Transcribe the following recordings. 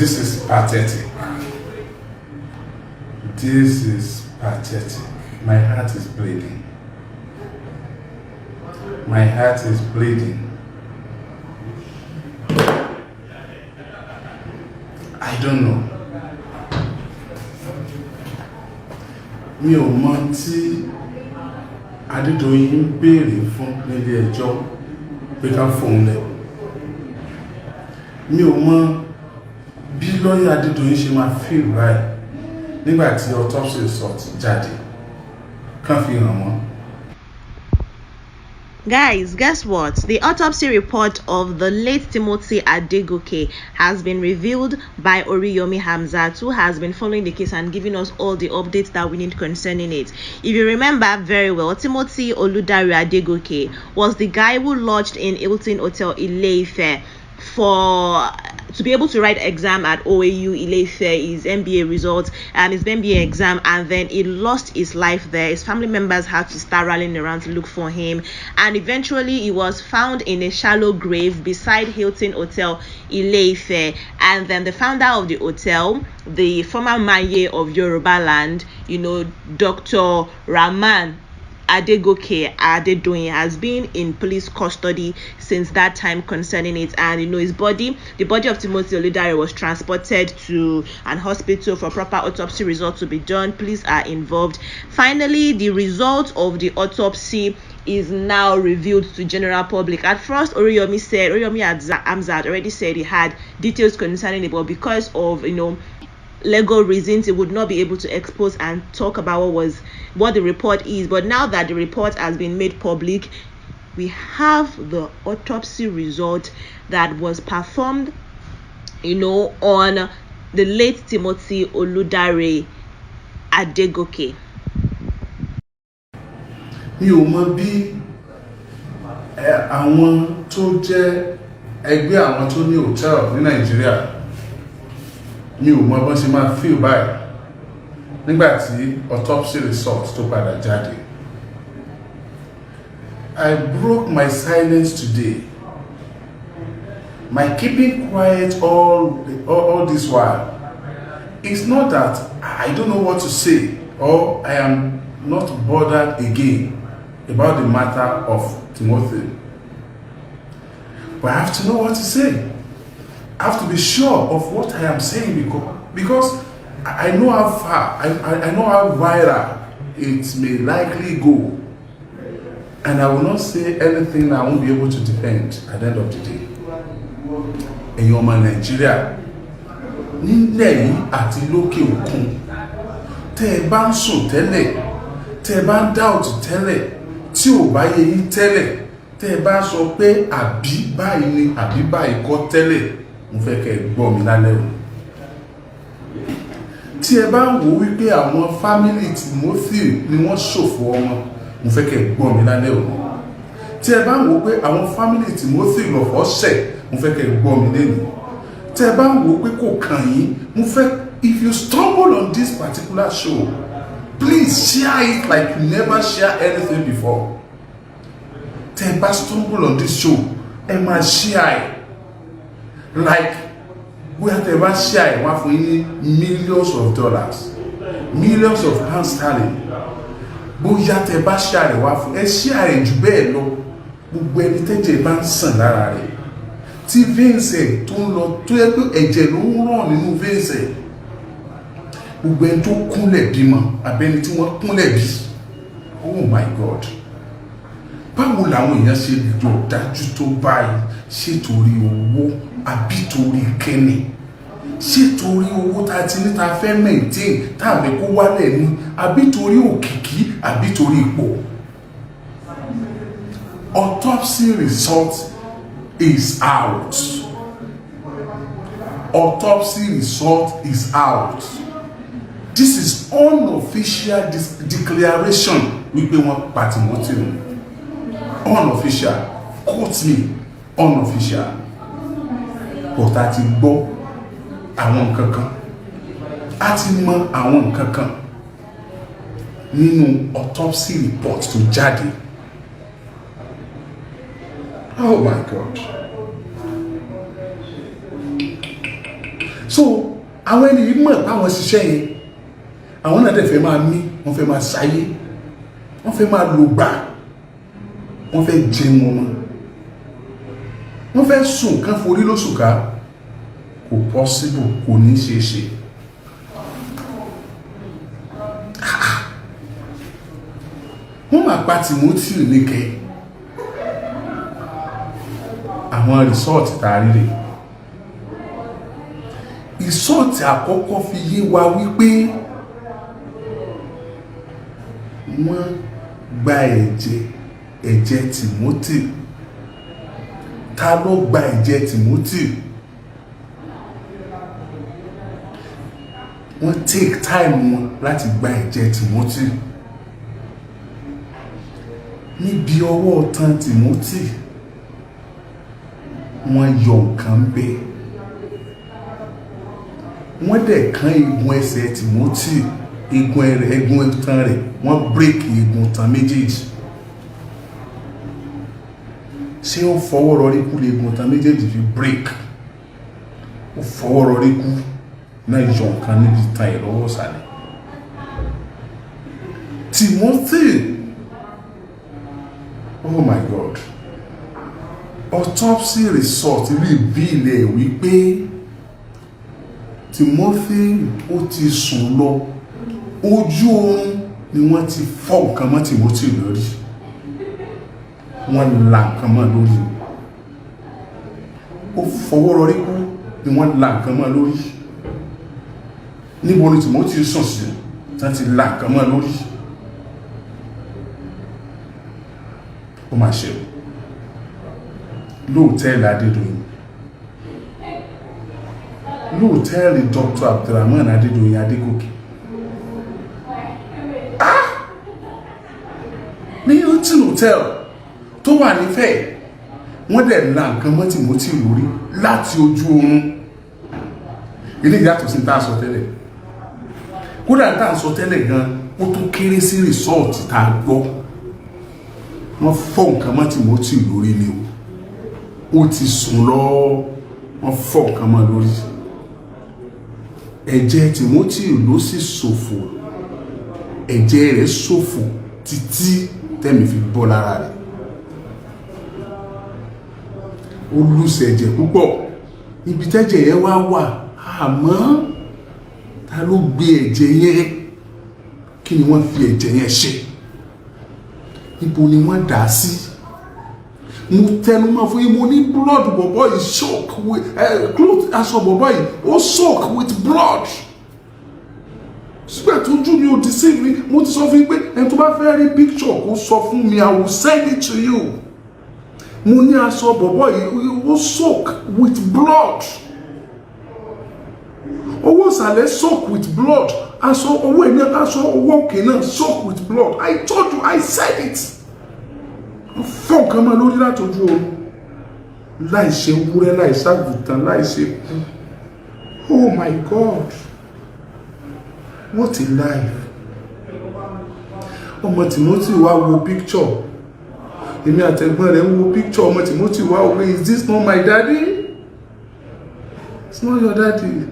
This is pathetic. This is pathetic. My heart is bleeding. My heart is bleeding. I don't know. Mi ò mọ tí Adédoyin ń béèrè fún nílé ẹjọ́ pé ká fóun lẹ̀. Mi ò mọ bí lọ́yà Adédoyin ṣe máa feel right nígbà tí autopsy result jáde. Kàn fi hàn wọ́n. Guys, guess what? The autopsy report of the late Timothy Adegoke has been revealed by Oriyomi Hamzat, who has been following the case and giving us all the updates that we need concerning it. If you remember very well, Timothy Oludare Adegoke was the guy who lodged in Hilton Hotel Ile-Ife to be able to write exam at OAU Ile-Ife, his MBA results and his MBA exam, and then he lost his life there. His family members had to start rallying around to look for him, and eventually he was found in a shallow grave beside Hilton Hotel Ile-Ife. And then the founder of the hotel, the former mayor of Yoruba land, Dr. Rahman Adegoke Adedoyin, has been in police custody since that time concerning it. And the body of Timothy Oludare was transported to an hospital for proper autopsy results to be done. Police are involved. Finally, the result of the autopsy is now revealed to general public. At first, Oriyomi Hamzat already said he had details concerning it, but because of legal reasons, he would not be able to expose and talk about what the report is. But now that the report has been made public, we have the autopsy result that was performed on the late Timothy Oludare Adegoke. Mi ò mọ bí àwọn tó jẹ́ ẹgbẹ́ àwọn tó ní hòtẹ́ẹ̀lì ní Nàìjíríà, mi ò mọ bọ́n ṣe máa feel báyìí nígbà tí autopsy result tó padà jáde. I broke my silence today. My keeping quiet all this while. It's not that I don't know what to say or I am not bothered again about the matter of Timothy. But I have to know what to say. I have to be sure of what I am saying because I know how far, I know how viral it may likely go. And I will not say anything I won't be able to defend at the end of the day. Ẹ̀yin ọmọ Nàìjíríà, nílẹ̀ yìí àti lókè òkun, tẹ́ ẹ bá ń sùn tẹ́lẹ̀, tẹ́ ẹ bá ń doubt tẹ́lẹ̀, tí ò bá yé yín tẹ́lẹ̀, tẹ́ ẹ bá sọ pé àbí báyìí ni àbí báyìí kọ́ tẹ́lẹ̀, mo fẹ́ kẹ́ ẹ gbọ́ mi lálẹ́ o. Tí ẹ bá ń wò wípé àwọn fámílì Timothy ni wọ́n ṣòfò ọmọ, mo fẹ́ kẹ́ ẹ gbọ́ mi lálẹ́ o. Tí ẹ bá ń wò pé àwọn fámílì Timothy lọ́fọ̀ ṣẹ̀, mo fẹ́ kẹ́ ẹ gbọ́ mi lẹ́nu. Tí ẹ bá ń wò pé kò kàn yín, mo fẹ́, if you stumble on this particular show, please share it like you never share anything before. Tí ẹ bá stumble on this show, ẹ máa share it. Like bóyá tẹ́ bá share ẹ̀ wá fún yín ní millions of dollars, millions of pounds sterling. Bóyá tẹ́ bá share ẹ̀ wá fún ẹ share ẹ̀ jù bẹ́ẹ̀ lọ. Gbogbo ẹni tẹ́jẹ̀ bá ń sàn lára rẹ̀, tí veins ẹ̀ tó ń lọ tó yẹ pé ẹ̀jẹ̀ ló ń ràn nínú veins ẹ̀, gbogbo ẹni tó kúnlẹ̀ bímọ àbẹ́ni tí wọ́n kúnlẹ̀ bí, oh my God, báwo làwọn èèyàn ṣe lò dájú tó báyìí? Ṣé torí owó àbí torí kẹ́ni? Ṣé torí owó tá a ti ní ta fẹ́ maintain tá a fẹ́ kó wálẹ̀ ni, àbí torí òkìkí àbí torí ipò? Autopsy result is out. Autopsy result is out. This is unofficial declaration wípé wọ́n pa Timothy. Unofficial, quote me, unofficial. But a ti gbọ́ àwọn nǹkan kan, a ti mọ àwọn nǹkan kan nínú autopsy report tó jáde. Oh my God. so àwọn ẹni yìí mọ̀ páwọn ṣiṣẹ́ yẹn àwọn náà dẹ̀ fẹ́ máa mí wọ́n fẹ́ máa ṣayé wọ́n fẹ́ máa lò gbà wọ́n fẹ́ jẹun ọmọ wọ́n fẹ́ sùn kán forí lóṣù ká kò possible kò ní ṣeé ṣe. wọ́n máa pa Timothy níkẹ́ àwọn rìsọ́ọ̀tì tá a rí rè rìsọ́ọ̀tì àkọ́kọ́ fi yé wa wípé wọ́n gba ẹ̀jẹ̀ Timothy. Ta ló gba ẹ̀jẹ̀ Timothy? Wọ́n take time wọn láti gba ẹ̀jẹ̀ Timothy. Níbi ọwọ́ tán Timothy wọ́n yọ nǹkan bẹ́ẹ̀ wọ́n dẹ̀ kán eegun ẹsẹ̀ Timothy eegun itan rẹ̀ wọ́n break eegun itan méjèèjì. Ṣé ó fọwọ́ rọrí kú eegun itan méjèèjì fi break? Ó fọwọ́ rọrí kú náà yọ nǹkan níbi itan ẹ̀ lọ́wọ́ sàlẹ̀. Timothy, oh my God, autopsy result reveal ẹ̀ wípé Timothy ó ti sùn lọ ojú oorun ni wọ́n ti fọ́ nǹkan mọ́ Timothy lórí wọ́n la nǹkan mọ́ lórí ó fọwọ́ rọrí kú ni wọ́n la nǹkan mọ́ lórí níbo ni Timothy sùn sí tán ti la nǹkan mọ́ lórí. Ó máa ṣe lóòtẹ́ẹ̀lì Adédoyin lóòtẹ́ẹ̀lì Dr. Abdulrahman Adédoyin Adégòkè ní Hilton Hotel tó wà nífẹ̀ẹ́ wọ́n dẹ̀ la nǹkan mọ́ Timothy lórí láti ojú oorun. Ilé ìyàtọ̀ sí tá a sọ tẹ́lẹ̀ kódà tá a sọ tẹ́lẹ̀ gan ó tún kéré sí rìsọ́ọ̀tì tá a gbọ́. Wọ́n fọ́ nǹkan mọ́ Timothy lórí ni ó ti sùn lọ wọ́n fọ́ nǹkan mọ́ lórí. Ẹ̀jẹ̀ Timothy ló sì ṣòfò ẹ̀jẹ̀ rẹ̀ ṣòfò títí tẹ́mi fi bọ́ lára rẹ̀. Ó lùsẹ̀ ẹ̀jẹ̀ púpọ̀ ibi tẹ́jẹ̀ yẹn wá wà àmọ́ ta ló gbé ẹ̀jẹ̀ yẹn kí ni wọ́n fi ẹ̀jẹ̀ yẹn ṣe níbo ni wọ́n dà sí. Mo tẹnu mọ́ fún yín mo ní blood bọ̀bọ̀ yìí soak with cloth aṣọ bọ̀bọ̀ yìí ó soak with blood. Sígbà tó jú mi ò deceive mi mo ti sọ fún yín pé ẹni tó bá fẹ́ rí picture kó sọ fún mi I will send it to you. Mo ní aṣọ bọ̀bọ̀ yìí ó soak with blood. Owó ìsàlẹ̀ soak with blood. Aṣọ owó iná aṣọ owó òkè náà soak with blood. I told you, I said it. Fọ́ nǹkan máa lórí látọjú oorun láì ṣe wúrẹ́ láì ṣàgùtàn láì ṣe kú. Oh my God, what a life. Ọmọ Timothy wá wo picture èmi àtẹ̀gbọ́n rẹ̀ ń wo picture ọmọ Timothy wá wò pé is this not my daddy? It's not your daddy.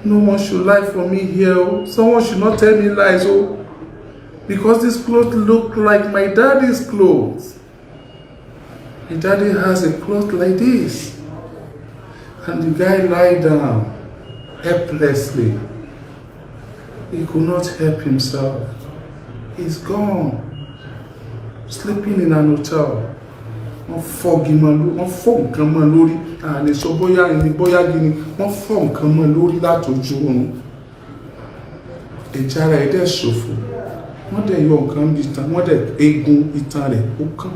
No one should lie for me here. Someone should not tell me lies. Because this clothes look like my daddy's clothes. My daddy has a cloth like this. And the guy lied down helplessly. He could not help himself. He's gone. Sleeping in an hotel. Wọ́n fọ́ nǹkan mọ́ lórí àní sọ bóyá ẹni bóyá gini wọ́n fọ́ nǹkan mọ́ lórí látọjú oorun. Ẹ̀jẹ̀ ara ẹ̀ dẹ̀ ṣòfò wọ́n dẹ̀ yọ nǹkan bí itan wọ́n dẹ̀ eegun itan rẹ̀ ó kán.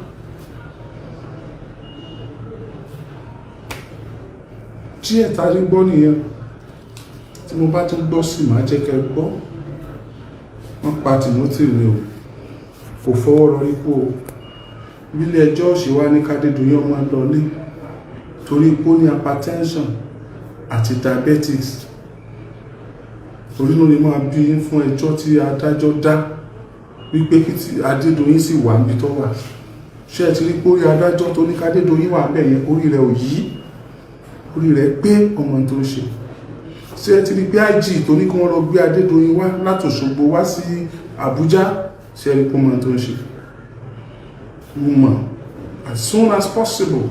Díẹ̀ tá a rí gbọ́ nìyẹn tí mo bá tún gbọ́ sí màá jẹ́ kẹ́ gbọ́. Wọ́n pa Timothy ni o kò fọwọ́ rọrí kú o. Ilé ẹjọ́ ṣe wá ní k'Adédoyin ọmọ lọlé torí pé ó ní hypertension àti diabetes. Torí ló lè máa bí fún ẹjọ́ tí adájọ́ dá wípé kí Adédoyin sì wà níbi tó wà. Ṣé ẹ ti rí pé orí adájọ́ tó ní k'Adédoyin wà bẹ́ẹ̀ yẹn orí rẹ̀ ò yí. orí rẹ̀ pé ọmọ tó ń ṣe. Ṣé ẹ ti rí pé IG tó ní kí wọ́n lọ gbé Adédoyin wá láti Òṣogbo wá sí Àbújá, ṣé ẹ rí pé ọmọ tó ń ṣe. Mo mọ̀ as soon as possible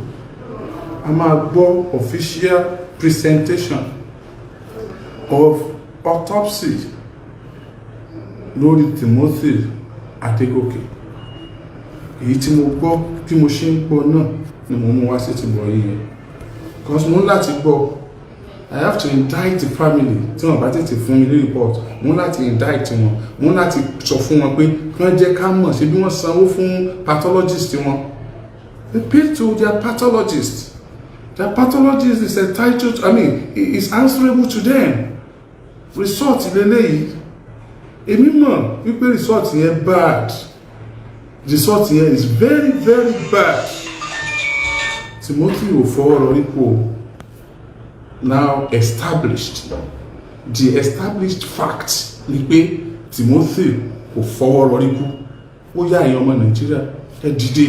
a máa gbọ́ official presentation of autopsy lórí Timothy Adegoke. Èyí tí mo gbọ́ bí mo ṣe ń gbọ́ náà ni mo mú wá sí ti bọ̀ yìí, because mo ń láti gbọ́. I have to indict the family tí wọ́n bá tètè fún mi ní report. Mo ń láti indict wọn, mo ń láti sọ fún wọn pé kí wọ́n jẹ́ ká mọ̀ ṣe bí wọ́n sanwó fún pathologist wọn. They pay to their pathologist. Their pathologist is entitled, is answerable to them. Result lélẹ́yìí. Èmi mọ̀ wípé result yẹn bad. Result yẹn is very very bad. Timothy ò fọwọ́ rọrí kó now established. The established fact ni pé Timothy kò fọwọ́ rọrí kú. Ó yá ẹ̀yin ọmọ Nàìjíríà ẹ dìde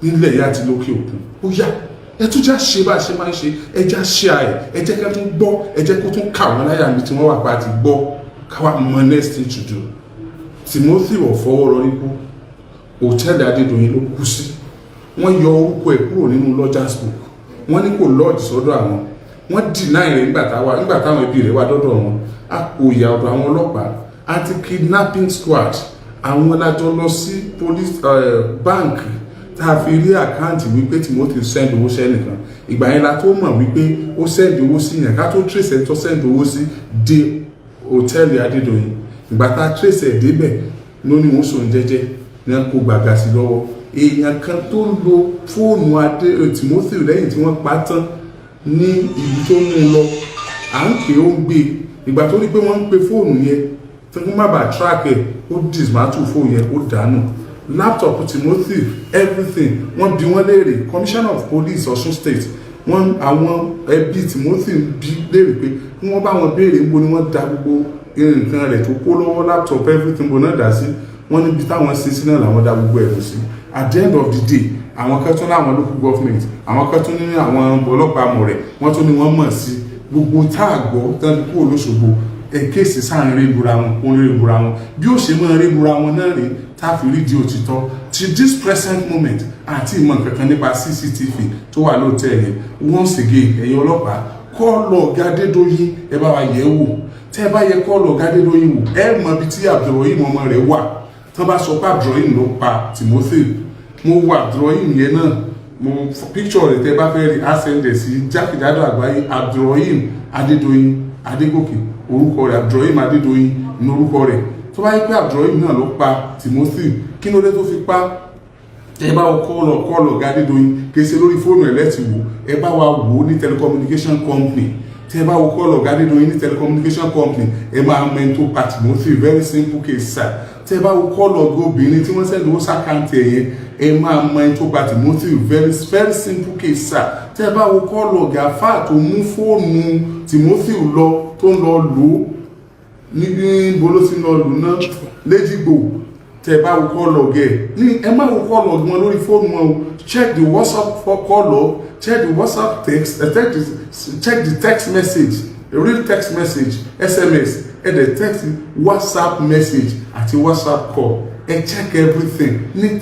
nílẹ̀ yá àti lókè òkun. Ó yá ẹ tún já ṣe bá ṣe máa ń ṣe, ẹ já ṣe àyè, ẹ jẹ́ ká tún gbọ́, ẹ jẹ́ kó tún kà wọ́n láyà mi tí wọ́n wà pa àti gbọ́ káwá mọ next thing to do. Timothy ò fọwọ́ rọrí kú. Hòtẹ́ẹ̀lì Adédoyin ló kú sí. Wọ́n yọ orúkọ ẹ̀ kúrò nínú lodgers book. Wọ́n ní kò lodge sọ́dọ̀ àwọn. Wọ́n deny rẹ̀ nígbà táwọn ẹbí rẹ̀ wá dọ́dọ̀ wọn. A kò yà ọ̀dọ̀ àwọn ọlọ́pàá. Anti-kidnapping squad. Àwọn lájọ lọ sí police bank tá a fi rí àkáǹtì wípé Timothy send owó sẹ́nìkan. Ìgbà yẹn la tó mọ̀ wípé ó send owó sí yẹn ká tó trace ẹ̀ tó send owó sí dé hòtẹ́ẹ̀lì Adédoyin. Ìgbà tá a trace ẹ̀ débẹ̀ ló ní wọ́n sòun jẹ́jẹ́ ní wọ́n kó gbàgà sí lọ́wọ́. Èèyàn kan tó lo fóònù Timothy lẹ́yìn tí wọ́n pa tán ní ìlú tó mú un lọ, à ń pè ó ń gbé. Ìgbà tó rí pé wọ́n ń pe fóònù yẹn tí wọ́n má bàa track ẹ̀, ó dismantle fóònù yẹn, ó dànù. Laptop Timothy, everything, wọ́n bi wọ́n léèrè. Commissioner of Police Ọ̀ṣun State, àwọn ẹbí Timothy bi léèrè pé wọ́n bá wọn béèrè níbo ni wọ́n da gbogbo nǹkan rẹ̀ tó kó lọ́wọ́, laptop everything bó náà dá sí. Wọ́n níbi táwọn sin sí náà làwọn dá gbogbo ẹ̀rù sí. At the end of the day, àwọn kan tún ní àwọn local government, àwọn kan tún ní àwọn ọlọ́pàá mọ̀ rẹ̀, wọ́n tún ní wọ́n mọ̀ sí gbogbo tá a gbọ́ tán kú olóṣogbo. Kéèsì sáà ń rébura wọn, ó ń rébura wọn. Bí ó ṣe máa ń rébura wọn náà rèé tá a fi rí di òtítọ́. Till this present moment àti ìmọ̀ kankan nípa CCTV tó wà lóòótọ́ yẹn. Once again, ẹ̀yin ọlọ́pàá, kọ́ lọ ọ̀gá Adédoyin, ẹ bá wa yẹ̀ wò. Tẹ́ ẹ bá yẹ kọ́ lọ ọ̀gá Adédoyin wò, ẹ mọ ibi tí Abdulrahim ọmọ rẹ̀ wà. Tán bá sọ pé Abdulrahim ló pa Timothy, mo wo Abdulrahim yẹn náà, mo picture rẹ̀ tẹ́ bá fẹ́ rí ascendẹ̀ sí jákèjádò àgbáyé. Abdulrahim Adédoyin Adégòkè, orúkọ rẹ̀ Abdulrahim Adédoyin ní orúkọ rẹ̀. Tó bá yẹ pé Abdulrahim náà ló pa Timothy, kí ló dé tó fi pa? Ẹ bá wo kọ́ọ̀lọ̀ ọ̀gá Adédoyin, kì í ṣe lórí fóònù ẹ̀ lẹ́tì wò, ẹ bá wa wò ó ní telecommunication company. Tẹ́ bá wo kọ́ọ̀lọ̀ ọ̀gá Adédoyin ní telecommunication company, ẹ máa mọ ẹni tó pa Timothy. Very simple case sir. Tẹ́ bá wo kọ́ọ̀lọ̀ ọ̀gá obìnrin tí wọ́n sẹ́ni owó sákàǹtì ẹ̀yẹn, ẹ máa mọ ẹni tó pa Timothy. Very very simple case sir. Tẹ́ bá wo kọ́ọ̀lọ̀ ọ̀gá fáà tó mú fóònù Timothy lọ tó ń lọ lò ó níbi bolo tí ń lọ lò náà Lẹ́jìgbò. Tẹ́ bá wo kọ́ọ̀lọ̀ ọ̀gá ẹ̀ ní ẹ má wo kọ́ọ̀lọ̀ ọ̀gá wọn lórí fóònù wọn o. Check the WhatsApp for call, check the WhatsApp text, check the text message, the real text message, SMS, and the text WhatsApp message àti WhatsApp call. Check everything ní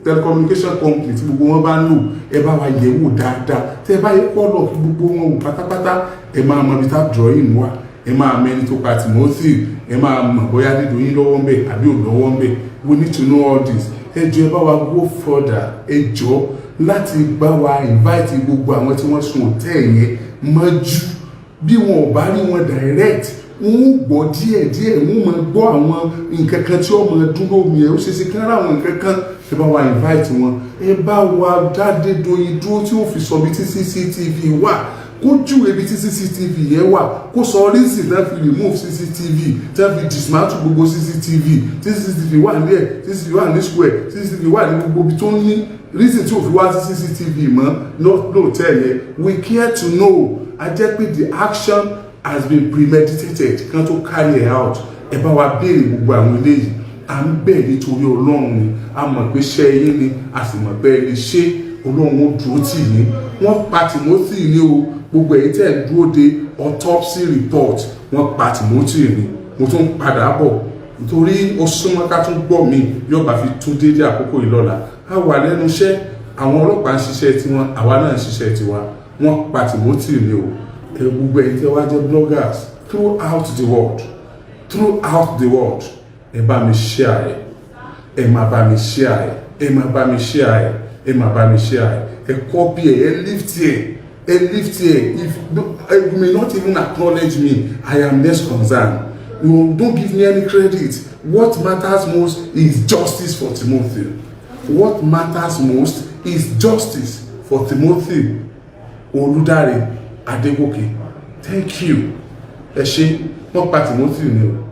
telecommunication company tí gbogbo wọn bá ń lò. Ẹ bá wa yẹ̀ wò dáadáa. Tẹ́ bá yẹ kọ́ọ̀lọ̀ gbogbo wọn wò pátápátá, ẹ máa mọ ibi tá Abdulrahim wà, ẹ máa mẹ́ni tó pa Timothy, ẹ máa mọ̀ bóyá Adédoyin lọ́wọ́ ń bẹ̀ àbí ò lọ́wọ́ ń bẹ̀. We need to know all this. Ẹ jọ̀ọ́ ẹ bá wa go further. Ẹ jọ̀ọ́ láti bá wa invite gbogbo àwọn tí wọ́n sun hòtẹ́ẹ̀lì yẹn mọ́jú. Bí wọn ò bá rí wọn direct, wọ́n gbọ́ díẹ̀díẹ̀, wọ́n máa gbọ́ àwọn nǹkan kan tí wọ́n máa dúró mi ẹ̀ ó ṣe ṣe kán ráwọn nǹkan kan. Ẹ bá wa invite wọn. Ẹ bá wa dá Adédoyin dúró tí ó fi sọ bí tí CCTV wà. Kó júwe ibi tí CCTV yẹn wà, kó sọ reason náà fi remove CCTV, tẹ́ fi dismantle gbogbo CCTV, CCTV wà ní ẹ̀, CCTV wà ní square, CCTV wà ní gbogbo ibi tó ní reason tí ò fi wá sí CCTV mọ́ lóòótẹ́ yẹn. We care to know. A jẹ́ pé the action has been premeditated kan tó carry it out. Ẹ bá wa béèrè gbogbo àwọn eléyìí. À ń bẹ̀ nítorí Ọlọ́run ni, a mọ̀ pé ṣẹ́ yín ni, a sì mọ̀ pé ẹ lè ṣe. Ọlọ́run ó dúró tì yín. Wọ́n pa Timothy ní o, gbogbo èyí tẹ́ ẹ̀ dúró de autopsy report, wọ́n pa Timothy ní. Mo tún padà bọ̀ nítorí ó súnmọ́ ká tún gbọ́ mi yóò bá fi tún dédé àkókò yìí lọ́la. A wà lẹ́nu iṣẹ́, àwọn ọlọ́pàá ń ṣiṣẹ́ tiwọn, àwa náà ń ṣiṣẹ́ tiwa. Wọ́n pa Timothy ní o. Gbogbo èyí tẹ́ wá jẹ́ bloggers throughout the world, ẹ bá mi share ẹ máa bá mi share ẹ máa bá mi share ẹ máa bá mi share ẹ copy ẹ lift if you may not even acknowledge me, I am less concerned. You don't give me any credit. What matters most is justice for Timothy. What matters most is justice for Timothy Oludare Adegoke. Thank you. Ẹ ṣé, wọ́n pa Timothy ni o.